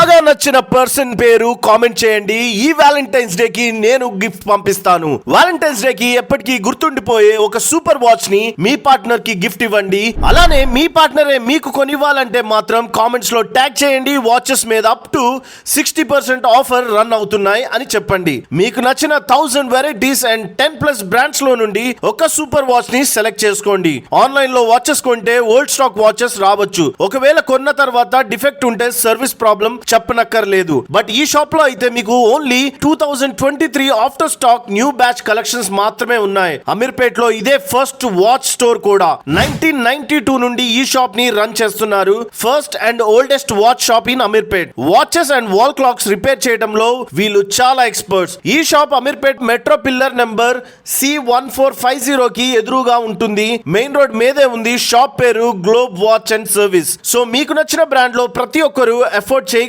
బాగా నచ్చిన పర్సన్ పేరు కామెంట్ చేయండి. ఈ వ్యాలంటైన్స్ డే కి నేను గిఫ్ట్ పంపిస్తాను. వ్యాలంటైన్స్ డే కి ఎప్పటికీ గుర్తుండిపోయే ఒక సూపర్ వాచ్ ని మీ పార్ట్నర్ కి గిఫ్ట్ ఇవ్వండి. అలానే మీ పార్ట్నరే మీకు కొనివ్వాలంటే మాత్రం కామెంట్స్ లో ట్యాగ్ చేయండి. వాచెస్ మీద అప్ టు 60% ఆఫర్ రన్ అవుతున్నాయి అని చెప్పండి. మీకు నచ్చిన 1000 వెరైటీస్ అండ్ 10+ బ్రాండ్స్ లో నుండి ఒక సూపర్ వాచ్ ని సెలెక్ట్ చేసుకోండి. ఆన్లైన్ లో వాచెస్ కొంటే ఓల్డ్ స్టాక్ వాచెస్ రావచ్చు. ఒకవేళ కొన్న తర్వాత డిఫెక్ట్ ఉంటే సర్వీస్ ప్రాబ్లం చెప్పనక్కర్లేదు. బట్ ఈ షాప్ లో అయితే మీకు only 2023 after stock new batch collections మాత్రమే ఉన్నాయి. అమీర్పేట్ లో ఇదే ఫస్ట్ వాచ్ స్టోర్ కూడా. 1992 నుండి ఈ షాప్ ని రన్ చేస్తున్నారు. First and oldest watch shop in Ameerpet. Watches and wall clocks repair చేయడంలో వీళ్ళు చాలా ఎక్స్పర్ట్స్. ఈ shop Ameerpet metro pillar number C1450 కి ఎదురుగా ఉంటుంది. మెయిన్ రోడ్ మీదే ఉంది. షాప్ పేరు globe watch and service. So మీకు నచ్చిన బ్రాండ్ లో ప్రతి ఒక్కరు ఎఫోర్డ్ చేయ